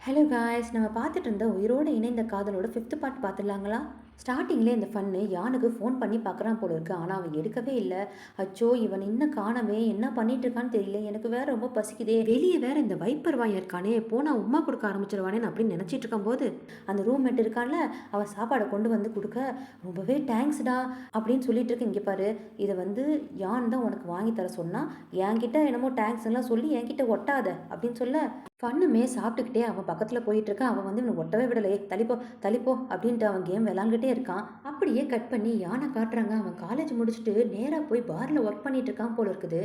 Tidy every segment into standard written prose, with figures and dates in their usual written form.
Hello guys, நம்ம பார்த்துட்டு இருந்த உயிரோடு இணைந்த காதலோட ஃபிஃப்த் பார்ட் பார்த்துடலாங்களா? ஸ்டார்டிங்லேயே இந்த ஃபன்னு யானுக்கு ஃபோன் பண்ணி பார்க்குறான் போல இருக்கு. ஆனால் அவன் எடுக்கவே இல்லை. அச்சோ, இவன் இன்னும் காணவே, என்ன பண்ணிட்டு இருக்கான்னு தெரியல, எனக்கு வேற ரொம்ப பசிக்குதே, வெளியே வேற இந்த வைப்பர் வாய் இருக்கானே, போனால் உமா கொடுக்க ஆரம்பிச்சிருவானேன்னு அப்படின்னு நினச்சிட்டு இருக்கும்போது அந்த ரூம்மேட் இருக்கான்ல, அவன் சாப்பாடை கொண்டு வந்து கொடுக்க ரொம்பவே தேங்க்ஸ்டா அப்படின்னு சொல்லிட்டு இருக்கு. இங்கே பாரு, இதை வந்து யான் தான் உனக்கு வாங்கி தர சொன்னா, என்கிட்ட என்னமோ தேங்க்ஸ் எல்லாம் சொல்லி என்கிட்ட ஒட்டாத அப்படின்னு சொல்ல ஃபன்னுமே சாப்பிட்டுக்கிட்டே அவன் பக்கத்தில் போயிட்டு இருக்கான். அவன் வந்து இவனை ஒட்டவே விடலையே, தள்ளிப்போ தள்ளிப்போ அப்படின்ட்டு அவன் கேம் விளாண்டுட்டே இருக்கான். அப்படியே கட் பண்ணி யானை காட்டுறாங்க. அவன் காலேஜ் முடிச்சுட்டு நேராக போய் பாரில் ஒர்க் பண்ணிட்டு இருக்கான் போல இருக்குது.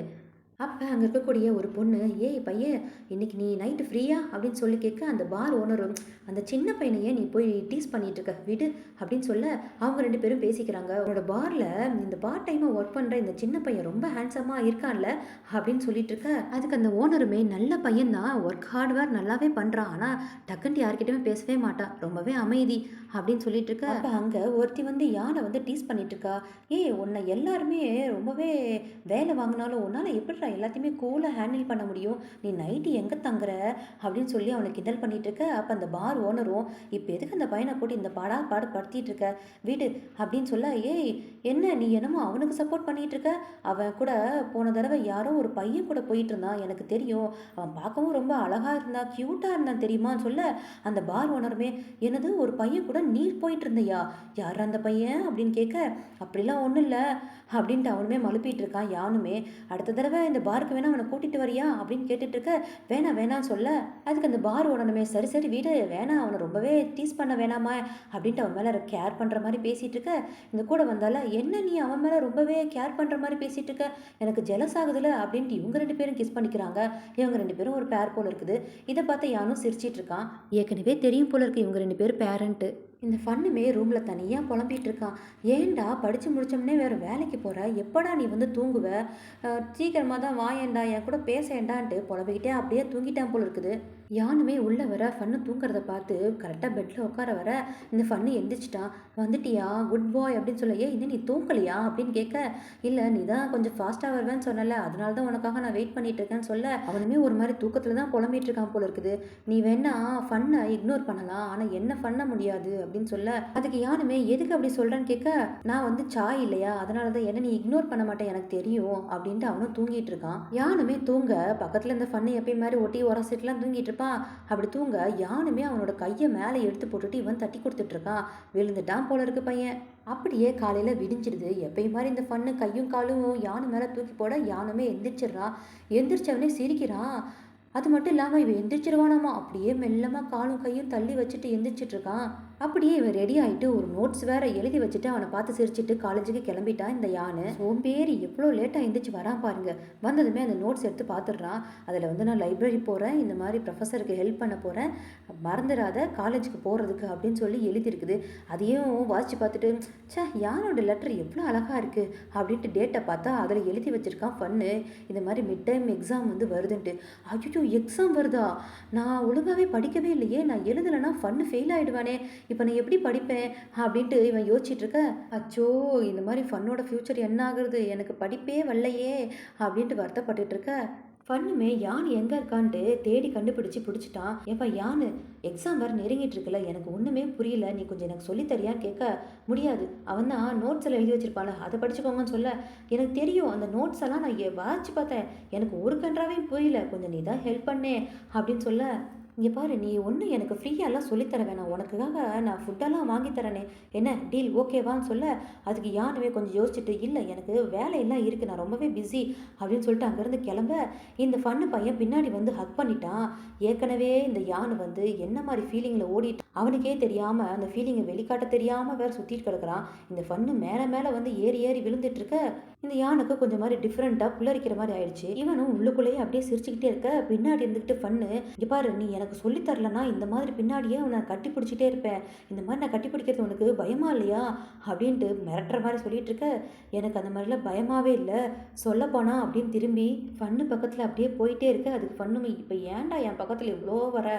அப்போ அங்கே இருக்கக்கூடிய ஒரு பொண்ணு, ஏய் பையன், இன்னைக்கு நீ நைட்டு ஃப்ரீயா அப்படின்னு சொல்லி கேட்க, அந்த பார் ஓனரும் அந்த சின்ன பையனையே நீ போய் டீஸ் பண்ணிட்டு இருக்க விடு அப்படின்னு சொல்ல அவங்க ரெண்டு பேரும் பேசிக்கிறாங்க. அவனோட பாரில் இந்த பார்ட் டைமாக ஒர்க் பண்ணுற இந்த சின்ன பையன் ரொம்ப ஹேண்ட்ஸமாக இருக்கான்ல அப்படின்னு சொல்லிட்டு இருக்க, அதுக்கு அந்த ஓனருமே நல்ல பையன் தான், ஒர்க் ஹார்ட்வேர் நல்லாவே பண்ணுறான், ஆனால் டக்குன்ட்டு யார்கிட்டயுமே பேசவே மாட்டான், ரொம்பவே அமைதி அப்படின்னு சொல்லிட்டு இருக்க. அப்போ அங்கே ஒருத்தி வந்து யானை வந்து டீஸ் பண்ணிட்டு இருக்கா, ஏய் உன்னை எல்லாருமே ரொம்பவே வேலை வாங்கினாலும் உன்னால் எப்படி எல்லாத்தையுமே கூலாக ஹேண்டில் பண்ண முடியும், நீ நைட்டு எங்கே தங்குற அப்படின்னு சொல்லி அவனை கிண்டல் பண்ணிட்டு இருக்க. அப்போ அந்த பார் ஓனரும், இப்போ எதுக்கு அந்த பையனை போட்டு இந்த பாடு படுத்திட்டு இருக்க வீடு அப்படின்னு சொல்ல, ஏய் என்ன நீ என்னமோ அவனுக்கு சப்போர்ட் பண்ணிட்டு இருக்க, அவன் கூட போன தடவை யாரோ ஒரு பையன் கூட போயிட்டு இருந்தான், எனக்கு தெரியும், அவன் பார்க்கவும் ரொம்ப அழகாக இருந்தான், க்யூட்டாக இருந்தான் தெரியுமான்னு சொல்ல அந்த பார் ஓனருமே, என்னது ஒரு பையன் கூட நீ போயிட்டு இருந்தையா, யார் அந்த பையன் அப்படின்னு கேட்க, அப்படிலாம் ஒன்றும் இல்லை அப்படின்ட்டு அவனுமே மழுப்பிட்டு இருக்கான். யானுமே, அடுத்த தடவை இந்த பாருக்கு வேணா அவனை கூட்டிட்டு வரியா அப்படின்னு கேட்டுட்டு இருக்க, வேணான்னு சொல்ல அதுக்கு அந்த பார் ஓடணுமே, சரி சரி வீடு வேணாம், அவனை ரொம்பவே டீஸ் பண்ண வேணாமா அப்படின்ட்டு அவன் மேலே கேர் பண்ணுற மாதிரி பேசிகிட்டு இருக்க. இந்த கூட வந்தால, என்ன நீ அவன் மேலே ரொம்பவே கேர் பண்ணுற மாதிரி பேசிகிட்டு இருக்க, எனக்கு ஜெலஸ் ஆகுதுல அப்படின்ட்டு இவங்க ரெண்டு பேரும் கிஸ் பண்ணிக்கிறாங்க. இவங்க ரெண்டு பேரும் ஒரு பேர் போல இருக்குது. இதை பார்த்து யானும் சிரிச்சிட்டு இருக்கான். ஏற்கனவே தெரியும் போல இருக்கு இவங்க ரெண்டு பேரும் பேரண்ட்டு. இந்த ஃபன்னுமே ரூமில் தனியாக புலம்பிகிட்டு இருக்கான். ஏன்டா படித்து முடித்தோம்னே வேறு வேலைக்கு போகிற, எப்படா நீ வந்து தூங்குவ, சீக்கிரமாக தான் வாயேண்டா என் கூட பேசேண்டான்ட்டு புலம்பிக்கிட்டே அப்படியே தூங்கிட்டான் போல இருக்குது. யானுமே உள்ளே வர ஃபன்னு தூங்குறத பார்த்து கரெக்டாக பெட்டில் உட்கார வர இந்த ஃபன்னு எந்திரிச்சிட்டான். வந்துட்டியா குட் பாய் அப்படின்னு சொல்ல, இன்னும் நீ தூங்கலையா அப்படின்னு கேட்க, இல்லை நீ தான் கொஞ்சம் ஃபாஸ்ட்டாக வருவேன்னு சொன்னல, அதனால தான் உனக்காக நான் வெயிட் பண்ணிட்டு இருக்கேன்னு சொல்ல அவனுமே ஒரு மாதிரி தூக்கத்தில் தான் புலம்பிட்டு இருக்கான் போல இருக்குது. நீ வேணா ஃபன்னை இக்னோர் பண்ணலாம், ஆனால் என்ன பண்ண முடியாது அப்படின்னு சொல்ல அதுக்கு யானுமே, எதுக்கு அப்படி சொல்கிறேன்னு கேட்க, நான் வந்து சாய் இல்லையா, அதனால தான் என்ன நீ இக்னோர் பண்ண மாட்டேன் எனக்கு தெரியும் அப்படின்ட்டு அவனும் தூங்கிட்டு இருக்கான். யானுமே தூங்க பக்கத்தில் இந்த ஃபன்னு எப்பயும் மாதிரி ஒட்டி உரசிட்டுலாம் தூங்கிட்டு இருப்பான். அப்படி தூங்க யானுமே அவனோட கையை மேலே எடுத்து போட்டுட்டு இவன் தட்டி கொடுத்துட்டு இருக்கான். விழுந்துட்டான் போல இருக்கு பையன். அப்படியே காலையில் விடிஞ்சிடுது. எப்பயும் மாதிரி இந்த ஃபன்னு கையும் காலும் யானை மேலே தூக்கி போட யானுமே எந்திரிச்சிடுறான். எந்திரிச்சவனே சிரிக்கிறான். அது மட்டும் இல்லாமல் இவன் எந்திரிச்சிருவானாமா, அப்படியே மெல்லமாக காலும் கையும் தள்ளி வச்சுட்டு எந்திரிச்சிட்டு இருக்கான். அப்படியே இவன் ரெடி ஆகிட்டு ஒரு நோட்ஸ் வேற எழுதி வச்சுட்டு அவனை பார்த்து சிரிச்சிட்டு காலேஜுக்கு கிளம்பிட்டான். இந்த யானை சோம்பேறி எவ்வளோ லேட்டாக எந்திரிச்சு வரான் பாருங்க. வந்ததுமே அந்த நோட்ஸ் எடுத்து பார்த்துடுறான். அதில் வந்து நான் லைப்ரரி போகிறேன், இந்த மாதிரி ப்ரொஃபஸருக்கு ஹெல்ப் பண்ண போகிறேன், மறந்துடாத காலேஜுக்கு போகிறதுக்கு அப்படின்னு சொல்லி எழுதியிருக்குது. அதையும் வாசித்து பார்த்துட்டு, யானோட லெட்டர் எவ்வளோ அழகாக இருக்குது அப்படின்ட்டு டேட்டை பார்த்தா அதில் எழுதி வச்சுருக்கான் ஃபன்னு, இந்த மாதிரி மிட் டைம் எக்ஸாம் வந்து வருதுன்ட்டு. ஐயோ எக்ஸாம் வருதா, நான் ஒழுங்காகவே படிக்கவே இல்லையே, நான் எழுதலைன்னா ஃபன்னு ஃபெயில் ஆகிடுவானே, இப்போ நான் எப்படி படிப்பேன் அப்படின்ட்டு இவன் யோசிச்சுட்டு இருக்க. அச்சோ, இந்த மாதிரி ஃபன்னோட ஃப்யூச்சர் என்ன ஆகுறது, எனக்கு படிப்பே வரலையே அப்படின்ட்டு வருத்தப்பட்டுட்டு இருக்க. ஃபன்னுமே யான் எங்கே இருக்கான்ட்டு தேடி கண்டுபிடிச்சி பிடிச்சிட்டான். ஏப்பா யானு, எக்ஸாம் வேறு நெருங்கிட்டு இருக்குல்ல, எனக்கு ஒன்றுமே புரியல, நீ கொஞ்சம் எனக்கு சொல்லித்தரியான்னு கேட்க, முடியாது, அவன் தான் நோட்ஸில் எழுதி வச்சிருப்பாள் அதை படிச்சுக்கோங்கன்னு சொல்ல, எனக்கு தெரியும் அந்த நோட்ஸ் எல்லாம் நான் வாசிச்சு பார்த்தேன், எனக்கு ஒரு கன்றாவே புரியல, கொஞ்சம் நீ தான் ஹெல்ப் பண்ணே அப்படின்னு சொல்ல, இங்கே பாரு, நீ ஒன்றும் எனக்கு ஃப்ரீயாலாம் சொல்லித்தர வேணாம், உனக்குக்காக நான் ஃபுட்டெல்லாம் வாங்கி தரேனே, என்ன டீல் ஓகேவான்னு சொல்ல அதுக்கு யானுமே கொஞ்சம் யோசிச்சுட்டு, இல்லை எனக்கு வேலையெல்லாம் இருக்குது, நான் ரொம்பவே பிஸி அப்படின்னு சொல்லிட்டு அங்கேருந்து கிளம்ப இந்த ஃபன்னு பையன் பின்னாடி வந்து ஹக் பண்ணிட்டான். ஏற்கனவே இந்த யானு வந்து என்ன மாதிரி ஃபீலிங்கில் ஓடிட்டு அவனுக்கே தெரியாமல் அந்த ஃபீலிங்கை வெளிக்காட்ட தெரியாமல் வேறு சுற்றிட்டு கிடக்குறான். இந்த ஃபன்னு மேலே மேலே வந்து ஏறி ஏறி விழுந்துட்டு இருக்க. இந்த யானுக்கு கொஞ்சம் மாதிரி டிஃப்ரெண்ட்டாக புல்லரிக்கிற மாதிரி ஆயிடுச்சு. இவனும் உள்ளுக்குள்ளேயே அப்படியே சிரிச்சுக்கிட்டே இருக்க. பின்னாடி இருந்துக்கிட்டு ஃபன்னு, இங்கே பாரு, நீ எனக்கு சொல்லித்தரலன்னா இந்த மாதிரி பின்னாடியே அவனை கட்டி பிடிச்சிட்டே இருப்பேன், இந்த மாதிரி நான் கட்டி பிடிக்கிறது உனக்கு பயமா இல்லையா அப்படின்ட்டு மிரட்டுற மாதிரி சொல்லிட்டு இருக்க. எனக்கு அந்த மாதிரிலாம் பயமாவே இல்லை, சொல்லப்போனா அப்படின்னு திரும்பி ஃபன்னு பக்கத்தில் அப்படியே போயிட்டே இருக்க. அதுக்கு ஃபன்னுமே, இப்போ ஏன்டா என் பக்கத்தில் இவ்வளோ வர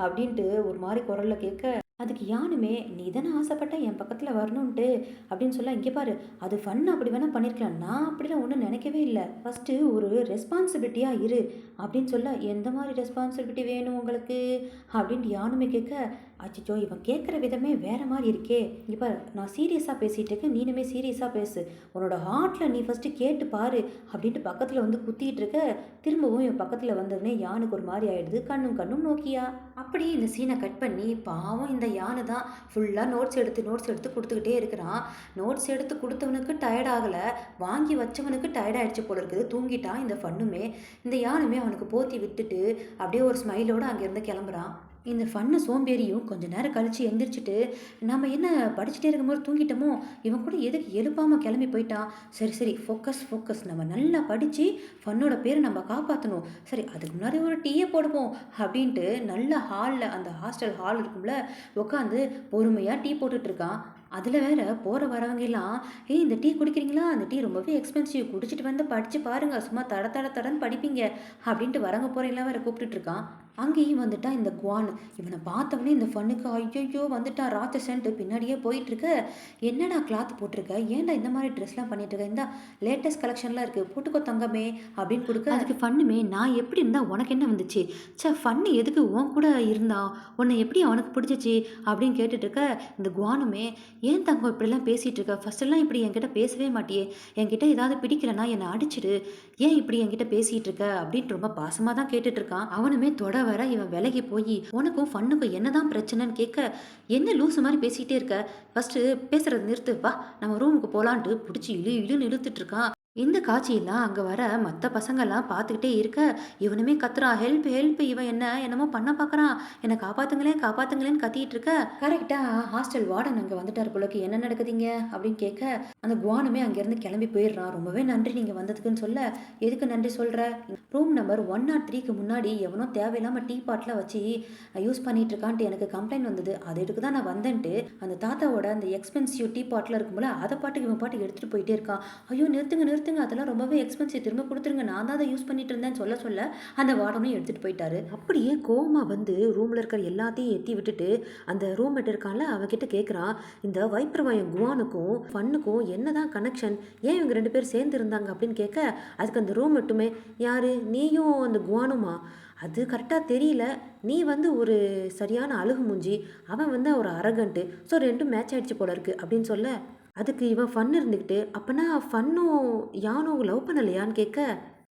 அப்படின்ட்டு ஒரு மாதிரி குரலில் கேட்க, அதுக்கு யானுமே, "நீ தானே ஆசைப்பட்ட என் பக்கத்துல வரணுன்ட்டு" அப்படின்னு சொல்ல, "இங்க பாரு, அது ஃபன் அப்படி வேணா பண்ணியிருக்கலாம். நான் அப்படிலாம் ஒண்ணும் நினைக்கவே இல்ல. ஃபர்ஸ்ட்டு ஒரு ரெஸ்பான்சிபிலிட்டியா இரு" அப்படின்னு சொல்ல, "எந்த மாரி ரெஸ்பான்சிபிலிட்டி வேணும் உங்களுக்கு?" அப்படின்ட்டு யானுமே கேட்க, அச்சச்சோ! இவன் கேட்குற விதமே வேற மாரி இருக்கே! இங்க பாரு, நான் சீரியஸா பேசிட்டு இருக்கேன். நீனுமே சீரியஸா பேசு. உன்னோட ஹார்ட்ல நீ ஃபர்ஸ்ட்டு கேட்டு பாரு அப்படின்ட்டு பக்கத்துல வந்து குத்திட்டு இருக்க, திரும்பவும் என் பக்கத்துல வந்ததுமே யானுக்கு ஒரு மாரி ஆயிடுது. கண்ணும் கண்ணும் நோக்கியா. அப்படியே இந்த சீனை கட் பண்ணி, பாவம் இந்த யானை தான் ஃபுல்லா நோட்ஸ் எடுத்து குடுத்துக்கிட்டே இருக்கிறான். நோட்ஸ் எடுத்து குடுத்தவனுக்கு டயர்ட் ஆகல. வாங்கி வச்சவனுக்கு டயர்ட் ஆயிடுச்சு போல இருக்குது. தூங்கிட்டான் இந்த ஃபன்னுமே. இந்த யானுமே அவனுக்கு போத்தி விட்டுட்டு, அப்படியே ஒரு ஸ்மைலோட அங்கேருந்து கிளம்புறான். இந்த ஃபன்னு சோம்பேறியும் கொஞ்ச நேரம் கழிச்சு எந்திரிச்சுட்டு, நம்ம என்ன படிச்சுட்டே இருக்கும்போது தூங்கிட்டோமோ, இவன் கூட எதுக்கு எழுப்பாம கிளம்பி போயிட்டான். சரி, சரி, ஃபோக்கஸ், ஃபோக்கஸ். நம்ம நல்லா படிச்சு ஃபன்னோட பேர நம்ம காப்பாத்தணும். சரி, அதுக்கு முன்னாடி ஒரு டீய போடுவோம் அப்படின்ட்டு நல்ல ஹால்ல, அந்த ஹாஸ்டல் ஹால் இருக்கும்ல, உட்காந்து பொறுமையா டீ போட்டுட்டு இருக்கான். அதில வேற போற வரவங்க எல்லாம், "ஏய், இந்த டீ குடிக்கிறீங்களா? அந்த டீ ரொம்பவே எக்ஸ்பென்சிவ். குடிச்சிட்டு வந்து படிச்சு பாருங்க. சும்மா தட தட தடன்னு படிப்பீங்க" அப்படின்ட்டு வரவங்க போறவங்கலாம் வேற கூப்பிட்டுட்டு இருக்கான். அங்கேயும் வந்துட்டான் இந்த குவான். இவனை பார்த்தவொடனே இந்த ஃபன்னுக்கு, ஐய்யய்யோ! வந்துட்டான் ராட்சசன்ட்டு பின்னாடியே போயிட்டுருக்க. "என்னடா கிளாத் போட்டிருக்க? ஏன்டா இந்த மாரி ட்ரெஸ்லாம் பண்ணிட்டு இருக்க? இந்தா லேட்டஸ்ட் கலெக்ஷன்லாம் இருக்கு. போட்டுக்கோ தங்கமே" அப்படின்னு குடுக்க, அதுக்கு ஃபன்னுமே, "நான் எப்படி இருந்தா உனக்கு என்ன வந்துச்சு? ச்சே! ஃபன்னு எதுக்கு உன் கூட இருந்தான்? உன்னை எப்படி அவனுக்கு பிடிச்சிச்சு?" அப்படின்னு கேட்டுட்டு இருக்க, இந்த குவானுமே, "ஏன் தங்கம் இப்படிலாம் பேசிட்டு இருக்க? ஃபர்ஸ்ட்டெல்லாம் இப்படி என்கிட்ட பேசவே மாட்டியே! என்கிட்ட ஏதாவது பிடிக்கலன்னா என்னை அடிச்சிடு. ஏன் இப்படி என்கிட்ட பேசிட்டு இருக்க?" அப்படின்ட்டு ரொம்ப பாசமா தான் கேட்டுட்டு இருக்கான். அவனுமே தொட வர இவன் விலகி போயி, "உனக்கும் ஃபன்னுக்கும் என்னதான் பிரச்சனைன்னு?" கேட்க, "என்ன லூசு மாரி பேசிட்டே இருக்க? ஃபர்ஸ்ட்டு பேசுறத நிறுத்து. வா, நம்ம ரூமுக்கு போலான்ட்டு" புடிச்சு இழு இழுன்னு இழுத்துட்டு இருக்கான். இந்த காட்சியெல்லாம் அங்க வர மத்த பசங்கலாம் பார்த்துக்கிட்டே இருக்க, இவனுமே கத்துறான், "ஹெல்ப்! ஹெல்ப்! இவன் என்ன என்னமோ பண்ண பார்க்குறான். என்ன காப்பாத்துங்களேன்! காப்பாத்துங்களேன்னு" கத்திட்டு இருக்க, கரெக்ட்டா ஹாஸ்டல் வார்டன் அங்க வந்துட்டாரு போல இருக்கு. "என்ன நடக்குது இங்க?" அப்படின்னு கேட்க, அந்த குவானுமே அங்கேருந்து கிளம்பி போயிடுறான். "ரொம்பவே நன்றி நீங்க வந்ததுக்குன்னு" சொல்ல, "எதுக்கு நன்றி சொல்ற? ரூம் நம்பர் 103க்கு முன்னாடி எவனோ தேவையில்லாம டீ பாட்லாம் வச்சு யூஸ் பண்ணிட்டு இருக்கான்ட்டு எனக்கு கம்ப்ளைண்ட் வந்தது. அத எடுக்க தான் நான் வந்தேன்ட்டு, அந்த தாத்தாவோட அந்த எக்ஸ்பென்சிவ் டீ பாட்லாம் இருக்கும்ல, அத பாட்டுக்கு இவன் பாட்டுக்கு எடுத்துட்டு போயிட்டே இருக்கான். ஐயோ! நிறுத்துங்க, நிறுத்துங்க. அதெல்லாம் ரொம்பவே எக்ஸ்பென்சிவ். திரும்ப குடுத்துருங்க. நான் தான் அத யூஸ் பண்ணிட்டு இருந்தேன்னு சொல்ல சொல்ல, அந்த வார்டனும் எடுத்துட்டு போயிட்டாரு. அப்படியே கோவமா வந்து ரூம்ல இருக்கிற எல்லாத்தையும் எத்தி விட்டுட்டு, அந்த ரூம்மேட் இருக்கான்ல, அவன்கிட்ட கேட்குறான், "இந்த வைப்ரவாயன் குவானுக்கும், ஃபன்னுக்கும் என்னதான் கனெக்ஷன்? ஏன் இவங்க 2 பேரும் சேர்ந்து இருந்தாங்க?" அப்படின்னு கேட்க, அதுக்கு அந்த ரூம்மேட்டுமே, "யாரு? நீயும் அந்த குவானுமா? அது கரெக்ட்டா தெரியல. நீ வந்து ஒரு சரியான அழுகு மூஞ்சி. அவன் வந்து ஒரு அரகன்ட்டு. ஸோ 2ம் மேட்ச் ஆயிடுச்சு போல இருக்கு" அப்படின்னு சொல்ல, அதுக்கு இவன் ஃபன் இருந்துக்கிட்டு, "அப்பன்னா ஃபன்னும் யானும் லவ் பண்ணலையான்னு?" கேட்க,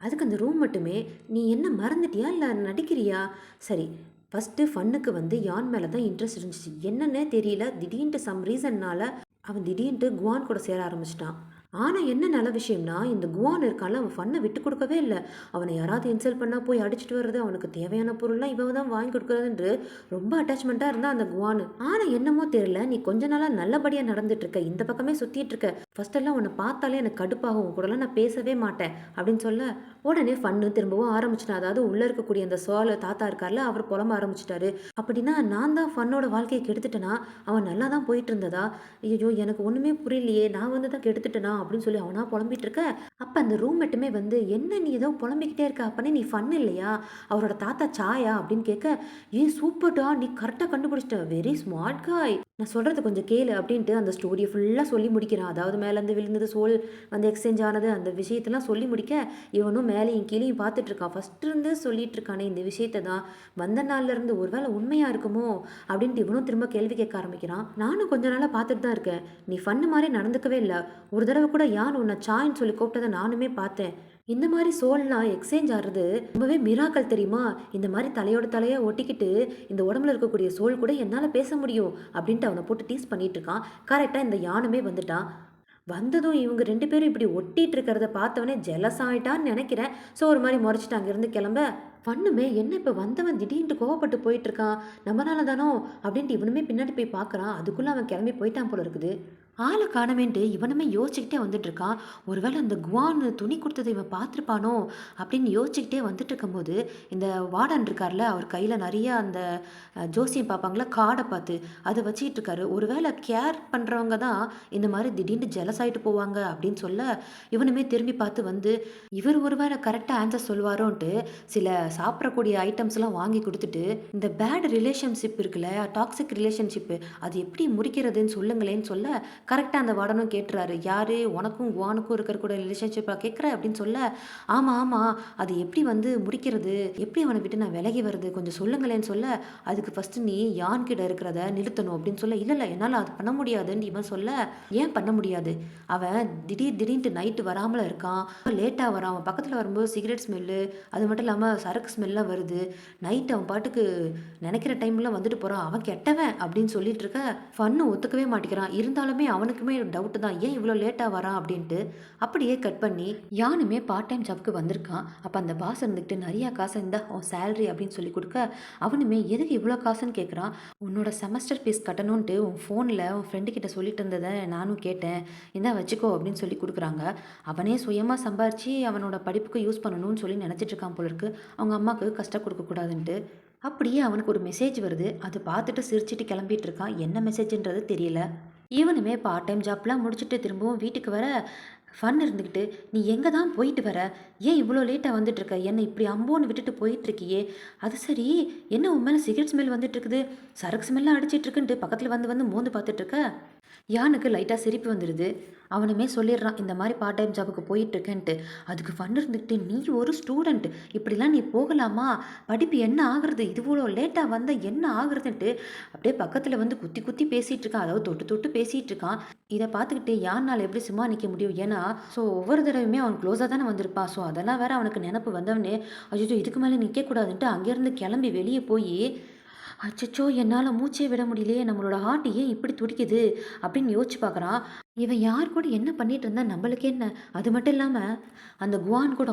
அதுக்கு அந்த ரூம் மட்டுமே, "நீ என்ன மறந்துட்டியா? இல்ல நடிக்கிறியா? சரி, ஃபர்ஸ்ட்டு ஃபன்னுக்கு வந்து யான் மேல தான் இன்ட்ரெஸ்ட் இருந்துச்சு. என்னன்னே தெரியல. திடீர்ன்ட்டு சம் ரீசன்னால அவன் திடீர்ன்ட்டு குவான் கூட சேர ஆரம்பிச்சுட்டான். ஆனா என்ன நல்ல விஷயம்னா, இந்த குவான் இருக்கான்ல, அவன் ஃபன்ன விட்டு கொடுக்கவே இல்ல. அவன யாராவது இன்சல்ட் பண்ணா போய் அடிச்சுட்டு வர்றது, அவனுக்கு தேவையான பொருள்லாம் இவ தான் வாங்கி கொடுக்குறதுன்று ரொம்ப அட்டாச்மெண்ட்டா இருந்தான் அந்த குவானு. ஆனா என்னமோ தெரியல, நீ கொஞ்ச நாளா நல்லபடியா நடந்துட்டு இருக்க. இந்த பக்கமே சுத்திட்டு இருக்க. ஃபர்ஸ்ட்டெல்லாம் உன்ன பார்த்தாலே எனக்கு கடுப்பாகும். உன் கூடலாம் நான் பேசவே மாட்டேன்" அப்படின்னு சொல்ல, உடனே ஃபன்னு திரும்பவும் ஆரம்பிச்சுட்டான். அதாவது உள்ள இருக்கக்கூடிய அந்த தாத்தா இருக்கார்ல, அவர் புலம்ப ஆரம்பிச்சுட்டாரு. "அப்படின்னா நான் தான் ஃபன்னோட வாழ்க்கைய கெடுத்துட்டேனா? அவன் நல்லா தான் போயிட்டு இருந்ததா? ஐயய்யோ! எனக்கு ஒண்ணுமே புரியலையே! நான் வந்து தான் கெடுத்துட்டேனா?" அப்படின்னு சொல்லி அவனா புலம்பிட்டு இருக்க, அப்ப அந்த ரூம்மேட்டுமே வந்து, "என்ன நீ ஏதோ புலம்பிக்கிட்டே இருக்க? அப்பன்னா நீ ஃபன் இல்லையா? அவரோட தாத்தா சாயா?" அப்படின்னு கேட்க, "ஏய் சூப்பர்டா! நீ கரெக்ட்டா கண்டுபிடிச்சிட்ட. வெரி ஸ்மார்ட் காய். நான் சொல்றத கொஞ்சம் கேளு" அப்படின்ட்டு அந்த ஸ்டோரிய ஃபுல்லா சொல்லி முடிக்கிறான். அதாவது மேலேருந்து விழுந்தது, சோல் வந்து எக்ஸ்சேஞ்ச் ஆனது, அந்த விஷயத்தெல்லாம் சொல்லி முடிக்க, இவனும் மேலேயும் கீழேயும் பார்த்துட்டு இருக்கான். ஃபர்ஸ்ட் இருந்து சொல்லிட்டு இருக்கானே இந்த விஷயத்த தான், வந்த நாள்ல இருந்து ஒருவேளை உண்மையா இருக்குமோ அப்படின்ட்டு இவனும் திரும்ப கேள்வி கேட்க ஆரம்பிக்கிறான். "நானும் கொஞ்ச நாளா பார்த்துட்டு தான் இருக்கேன். நீ ஃபன்னு மாரி நடந்துக்கவே இல்ல. ஒரு தடவ கூட யான் உன்ன சாய்ன்னு சொல்லி கூப்பிட்டத நானுமே பார்த்தேன். இந்த மாரி சோல்லாம் எக்ஸ்சேஞ்ச் ஆறது ரொம்பவே மிராக்கல் தெரியுமா? இந்த மாரி தலையோட தலையா ஒட்டிக்கிட்டு, இந்த உடம்புல இருக்கக்கூடிய சோல் கூட என்னால பேச முடியும்" அப்படின்ட்டு அவன போட்டு டீஸ் பண்ணிட்டு இருக்கான். கரெக்ட்டா இந்த யானுமே வந்துட்டான். வந்ததும் இவங்க 2 பேரும் இப்படி ஒட்டிட்டு இருக்கிறத பார்த்தவனே ஜெலஸ் ஆயிட்டான்னு நெனைக்கிறேன். ஸோ ஒரு மாரி மொறச்சுட்டு அங்கேருந்து கிளம்ப, ஃபன்னுமே, "என்ன இப்ப வந்தவன் திடீர்ன்ட்டு கோவப்பட்டு போயிட்டுருக்கான். நம்மனால தானோ?" அப்படின்ட்டு இவனுமே பின்னாடி போய் பார்க்குறான். அதுக்குள்ள அவன் கிளம்பி போயிட்டான் போல இருக்குது. ஆள காணோமேன்ட்டு இவனுமே யோசிச்சுக்கிட்டே வந்துட்டுருக்கான். ஒருவேளை அந்த குவான் துணி குடுத்தத இவன் பார்த்துருப்பானோ? அப்படின்னு யோசிச்சுக்கிட்டே வந்துட்டு இருக்கும்போது, இந்த வார்டன் இருக்கார்ல, அவர் கையில நெறைய அந்த ஜோசியம் பார்ப்பாங்கள்ல, கார்ட பார்த்து அத வச்சுக்கிட்டு இருக்காரு. ஒருவேளை கேர் பண்றவங்க தான் இந்த மாரி திடீர்னு ஜெலஸ் ஆயிட்டு போவாங்க அப்படின்னு சொல்ல, இவனுமே திரும்பி பார்த்து வந்து, இவர் ஒருவேளை கரெக்ட்டா ஆன்சர் சொல்லுவாரோன்ட்டு சில சாப்பிடக்கூடிய ஐட்டம்ஸ்லாம் வாங்கி கொடுத்துட்டு இந்த பேட் ரிலேஷன்ஷிப் இருக்குல்ல, டாக்ஸிக் ரிலேஷன்ஷிப்பு அது எப்படி முறிக்கிறதுன்னு சொல்லுங்களேன்னு சொல்ல, கரெக்டாக அந்த வார்டனும் கேட்டுறாரு. யாரு உனக்கும் குவானுக்கும் இருக்கக்கூடிய ரிலேஷன்ஷிப்பா கேட்குற அப்படின்னு சொல்ல, ஆமா ஆமா அது எப்படி வந்து முறிக்கிறது, எப்படி அவனை விட்டு நான் விலகி வருது கொஞ்சம் சொல்லுங்களேன்னு சொல்ல, அதுக்கு ஃபஸ்ட்டு நீ யான் கிட்ட இருக்கிறத நிறுத்தணும் அப்படின்னு சொல்ல, இல்லை இல்லை என்னால் அது பண்ண முடியாதுன்னு இவன் சொல்ல, ஏன் பண்ண முடியாது, அவன் திடீர்னு நைட்டு வராமல் இருக்கான், லேட்டாக வரான், அவன் பக்கத்தில் வரும்போது சிகரெட் ஸ்மெல்லு, அது மட்டும் இல்லாமல் சரக்கு ஸ்மெல்லாம் வருது, நைட்டு அவன் பாட்டுக்கு நினைக்கிற டைமில் வந்துட்டு போகிறான், அவன் கெட்டவன் அப்படின்னு சொல்லிட்டு இருக்க, ஃபன்னு ஒத்துக்கவே மாட்டேங்கிறான். இருந்தாலுமே அவனுக்குமே டவுட்டு தான், ஏன் இவ்வளோ லேட்டாக வரான் அப்படின்ட்டு. அப்படியே கட் பண்ணி யானுமே பார்ட் டைம் ஜாப்க்கு வந்திருக்கான். அப்போ அந்த பாஸ் இருந்துக்கிட்டு நிறையா காசு இருந்தால் உன் சேலரி அப்படின்னு சொல்லி கொடுக்க, அவனுமே எதுக்கு இவ்வளோ காசுன்னு கேட்குறான். உன்னோட செமஸ்டர் ஃபீஸ் கட்டணுன்ட்டு உன் ஃபோனில் உன் ஃப்ரெண்டு கிட்ட சொல்லிட்டு இருந்ததை நானும் கேட்டேன், இந்தா வச்சுக்கோ அப்படின்னு சொல்லி கொடுக்குறாங்க. அவனே சுயமாக சம்பாரித்து அவனோட படிப்புக்கு யூஸ் பண்ணணும்னு சொல்லி நினச்சிட்டு இருக்கான் போல இருக்கு, அவங்க அம்மாவுக்கு கஷ்டம் கொடுக்கக்கூடாதுன்ட்டு. அப்படியே அவனுக்கு ஒரு மெசேஜ் வருது, அது பார்த்துட்டு சிரிச்சிட்டு கிளம்பிட்டு இருக்கான். என்ன மெசேஜ்ன்றது தெரியல. இவனுமே பார்ட் டைம் ஜாப்லாம் முடிச்சுட்டு திரும்பவும் வீட்டுக்கு வர ஃபன் இருந்துக்கிட்டு, நீ எங்கே தான் போயிட்டு வர, ஏன் இவ்வளோ லேட்டாக வந்துட்டுருக்க, என்னை இப்படி அம்போன்னு விட்டுட்டு போயிட்டுருக்கியே, அது சரி என்ன உன் மேலே சிகரெட் ஸ்மெல் வந்துட்டுருக்குது, சரக்கு ஸ்மெல்லாம் அடிச்சிட்ருக்குன்ட்டு பக்கத்தில் வந்து வந்து மோந்து பார்த்துட்ருக்க. யானுக்கு லைட்டாக சிரிப்பு வந்துடுது. அவனுமே சொல்லிடுறான், இந்த மாதிரி பார்ட் டைம் ஜாபுக்கு போயிட்டுருக்கேன்ட்டு. அதுக்கு ஃபன் இருந்துக்கிட்டு, நீ ஒரு ஸ்டூடெண்ட், இப்படிலாம் நீ போகலாமா, படிப்பு என்ன ஆகுறது, இது இவ்வளோ லேட்டாக வந்தால் என்ன ஆகுறதுன்ட்டு அப்படியே பக்கத்தில் வந்து குத்தி குத்தி பேசிகிட்டு இருக்கான், அதாவது தொட்டு தொட்டு பேசிகிட்டு இருக்கான். இதை பார்த்துக்கிட்டு யாருனால் எப்படி சும்மா நிற்க முடியும், ஏன்னா ஸோ ஒவ்வொரு தடவையுமே அவன் க்ளோஸாக தானே வந்திருப்பான். ஸோ அதெல்லாம் வேற அவனுக்கு நினப்பு வந்தவனே, அச்சோ இதுக்கு மேலே நிற்கக்கூடாதுன்ட்டு அங்கேருந்து கிளம்பி வெளியே போய், அச்சச்சோ என்னால் மூச்சே விட முடியலையே, நம்மளோட ஹார்ட் ஏன் இப்படி துடிக்குது அப்படின்னு யோசிச்சு பார்க்குறான். இவன் யார் கூட என்ன பண்ணிட்டு இருந்தா நம்மளுக்கு என்ன, அது மட்டும் இல்லாமல் அந்த குவான் கூட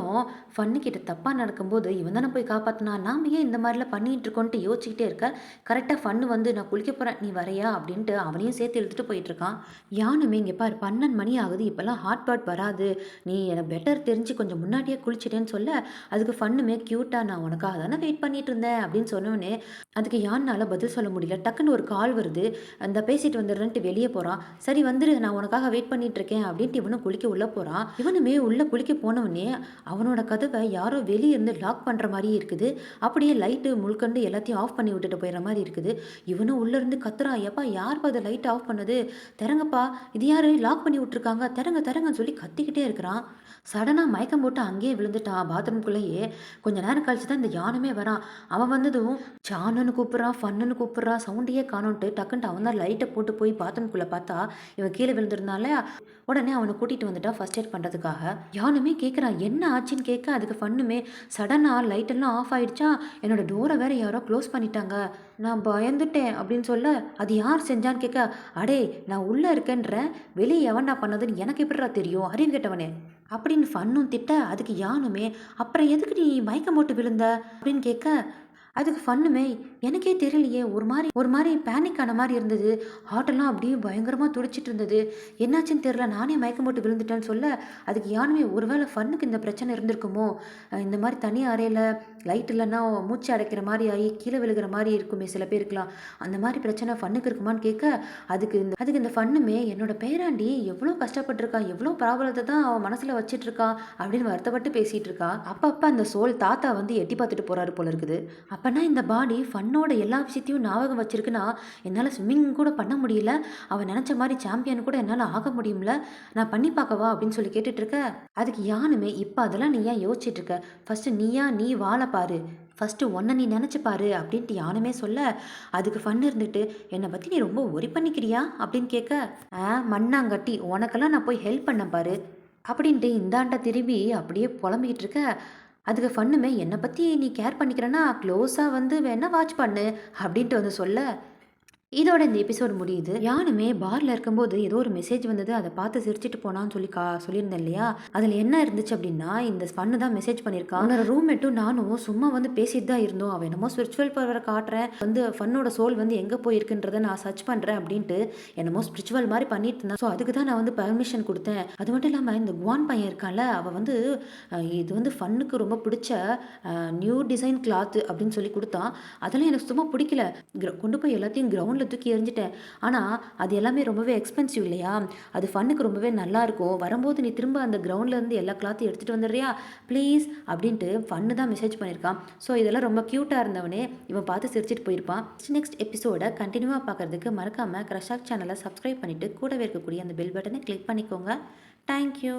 ஃபன்னு கிட்ட தப்பாக நடக்கும்போது இவன் தானே போய் காப்பாற்றினா, நாம் ஏன் இந்த மாதிரிலாம் பண்ணிகிட்டு இருக்கோன்ட்டு யோசிச்சுக்கிட்டே இருக்க. கரெக்டாக ஃபன்னு வந்து நான் குளிக்க போகிறேன் நீ வரையா அப்படின்ட்டு அவனையும் சேர்த்து இழுத்துட்டு போயிட்டுருக்கான். யானுமே இங்கே பாரு 12 மணி ஆகுது, இப்போல்லாம் ஹாட் பாட் வராது, நீ எனக்கு பெட்டர் தெரிஞ்சு கொஞ்சம் முன்னாடியே குளிச்சிட்டேன்னு சொல்ல, அதுக்கு ஃபன்னுமே க்யூட்டாக நான் உனக்காக தானே வெயிட் பண்ணிட்டு இருந்தேன் அப்படின்னு சொன்னோடனே, அதுக்கு யாருனால பதில் சொல்ல முடியல. டக்குன்னு ஒரு கால் வருது, அந்த பேசிட்டு வந்துடுறேன்ட்டு வெளியே போகிறான். சரி வந்துரு நான் உனக்காக வெயிட் பண்ணிட்டு இருக்கேன் அப்படின்ட்டு இவனும் குளிக்க உள்ள போகிறான். இவனுமே உள்ள குளிக்க போனவனே அவனோட கதவை யாரோ வெளியே இருந்து லாக் பண்ணுற மாதிரி இருக்குது. அப்படியே லைட்டு முழுக்கண்டு எல்லாத்தையும் ஆஃப் பண்ணி விட்டுட்டு போயிடுற மாதிரி இருக்குது. இவனும் உள்ள இருந்து கத்துறான், எப்பா யாருப்பா அதை லைட் ஆஃப் பண்ணது, திறங்கப்பா இது யாரு லாக் பண்ணி விட்டுருக்காங்க, திறங்க திறங்கன்னு சொல்லி கத்திக்கிட்டே இருக்கிறான். சடனாக மயக்கம் போட்டு அங்கேயே விழுந்துட்டான் பாத்ரூம்குள்ளேயே. கொஞ்ச நேரம் கழிச்சு தான் இந்த யானுமே வரான். அவன் வந்ததும் சாணுன்னு கூப்பிட்றான், ஃபன்னுன்னு கூப்பிட்றான், சவுண்டையே காணோன்ட்டு டக்குன்ட்டு அவன் தான் லைட்டை போட்டு போய் பாத்ரூம்குள்ளே பார்த்தா இவன் கீழே விழுந்திருந்தால. உடனே அவனை கூட்டிகிட்டு வந்துட்டான் ஃபர்ஸ்ட் எய்ட் பண்ணுறதுக்காக. யானுமே கேட்குறான் என்ன ஆச்சுன்னு கேட்க, அதுக்கு ஃபன்னுமே சடனாக லைட்டெல்லாம் ஆஃப் ஆகிடுச்சா, என்னோட டோரை வேற யாரோ க்ளோஸ் பண்ணிட்டாங்க, நான் பயந்துட்டேன் அப்படின்னு சொல்ல, அது யார் செஞ்சான்னு கேட்க, அடே நான் உள்ளே இருக்கேன்றேன், வெளியே எவன்டா பண்ணதுன்னு எனக்கு எப்படிடா தெரியும் அறிவு கேட்டவனே அப்படின்னு ஃபன்னும் திட்ட, அதுக்கு யானுமே அப்புறம் எதுக்கு நீ மயக்கம் போட்டு விழுந்த அப்படின்னு கேட்க, அதுக்கு ஃபன்னுமே எனக்கே தெரியலையே, ஒரு மாதிரி பேனிக் ஆன மாதிரி இருந்தது, ஹார்ட்டெல்லாம் அப்படியே பயங்கரமாக துடிச்சிட்டு இருந்தது, என்னாச்சுன்னு தெரில, நானே மயக்கம் போட்டு விழுந்துட்டேன்னு சொல்ல, அதுக்கு யானுமே ஒருவேளை ஃபன்னுக்கு இந்த பிரச்சனை இருந்திருக்குமோ, இந்த மாதிரி தனி அறையில் லைட் இல்லைன்னா மூச்சு அடைக்கிற மாதிரி ஆகி கீழே விழுகிற மாதிரி இருக்குமே சில பேருக்குலாம், அந்த மாதிரி பிரச்சனை ஃபன்னுக்கு இருக்குமான்னு கேட்க, அதுக்கு இந்த ஃபன்னுமே என்னோட பேராண்டி எவ்வளோ கஷ்டப்பட்டிருக்கா, எவ்வளோ ப்ராப்ளத்தை தான் அவன் மனசில் வச்சிட்டு இருக்கா அப்படின்னு வருத்தப்பட்டு பேசிகிட்டு இருக்கா. அப்பப்போ அந்த சோல் தாத்தா வந்து எட்டி பார்த்துட்டு போகிறாரு போல இருக்குது. அப்போனா இந்த பாடி ஃபன்னோட எல்லா விஷயத்தையும் ஞாபகம் வச்சிருக்குன்னா, என்னால் ஸ்விம்மிங் கூட பண்ண முடியல, அவன் நினச்ச மாதிரி சாம்பியன் கூட என்னால் ஆக முடியும்ல, நான் பண்ணி பார்க்கவா அப்படின்னு சொல்லி கேட்டுட்ருக்க, அதுக்கு யானுமே இப்போ அதெல்லாம் நீ ஏன் யோசிச்சுட்டு இருக்க, ஃபஸ்ட்டு நீ வாழ பாரு, ஃபஸ்ட்டு உன்னை நீ நினச்சி பாரு அப்படின்ட்டு யானுமே சொல்ல, அதுக்கு ஃபன் இருந்துட்டு என்னை பற்றி நீ ரொம்ப ஒரி பண்ணிக்கிறியா அப்படின்னு கேட்க, மண்ணாங்கட்டி உனக்கெல்லாம் நான் போய் ஹெல்ப் பண்ண பாரு அப்படின்ட்டு இந்தாண்ட திரும்பி அப்படியே புலம்பிக்கிட்டு இருக்க, அதுக்கு ஃபன்னுமே என்னை பற்றி நீ கேர் பண்ணிக்கிறேன்னா க்ளோஸாக வந்து வேணா வாட்ச் பண்ணு அப்படின்ட்டு வந்து சொல்ல, இதோட இந்த எபிசோடு முடியுது. யானுமே பார்ல இருக்கும்போது ஏதோ ஒரு மெசேஜ் வந்தது, அதை பார்த்து சிரிச்சிட்டு போனான்னு சொல்லி சொல்லியிருந்தேன் இல்லையா, அதில் என்ன இருந்துச்சு அப்படின்னா, இந்த ஃபன்னு தான் மெசேஜ் பண்ணியிருக்கான். அவனோட ரூம்மேட்டும் நானும் சும்மா வந்து பேசிட்டு தான் இருந்தோம், அவன் என்னமோ ஸ்பிரிச்சுவல் பவரை காட்டுறேன் வந்து ஃபன்னோட சோல் வந்து எங்கே போயிருக்குன்றதை நான் சர்ச் பண்ணுறேன் அப்படின்ட்டு என்னமோ ஸ்பிரிச்சுவல் மாதிரி பண்ணிட்டு இருந்தான். ஸோ அதுக்கு தான் நான் வந்து பர்மிஷன் கொடுத்தேன். அது மட்டும் இல்லாமல் இந்த குவான் பையன் இருக்கான்ல, அவள் வந்து இது வந்து ஃபன்னுக்கு ரொம்ப பிடிச்ச நியூ டிசைன் கிளாத்து அப்படின்னு சொல்லி கொடுத்தான். அதெல்லாம் எனக்கு சும்மா பிடிக்கல, கொண்டு போய் எல்லாத்தையும் கிரவுண்டில் தூக்கி எறிஞ்சிட்டேன். ஆனால் அது எல்லாமே ரொம்பவே எக்ஸ்பென்சிவ் இல்லையா? அது ஃபன்னுக்கு ரொம்பவே நல்லாயிருக்கும். வரும்போது நீ திரும்ப அந்த கிரவுண்ட்லேருந்து எல்லா கிளாத்தையும் எடுத்துகிட்டு வந்துடுறியா ப்ளீஸ் அப்படின்ட்டு ஃபன்னு தான் மெசேஜ் பண்ணியிருக்கான். ஸோ இதெல்லாம் ரொம்ப க்யூட்டாக இருந்தவனே இவன் பார்த்து சிரிச்சிட்டு போயிருப்பான். நெக்ஸ்ட் எபிசோட கண்டினியூவாக பார்க்குறதுக்கு மறக்காமல் க்ரஷாக் சேனலை சப்ஸ்கிரைப் பண்ணிவிட்டு கூடவே இருக்கக்கூடிய அந்த பெல் பட்டனை கிளிக் பண்ணிக்கோங்க. தேங்க்யூ.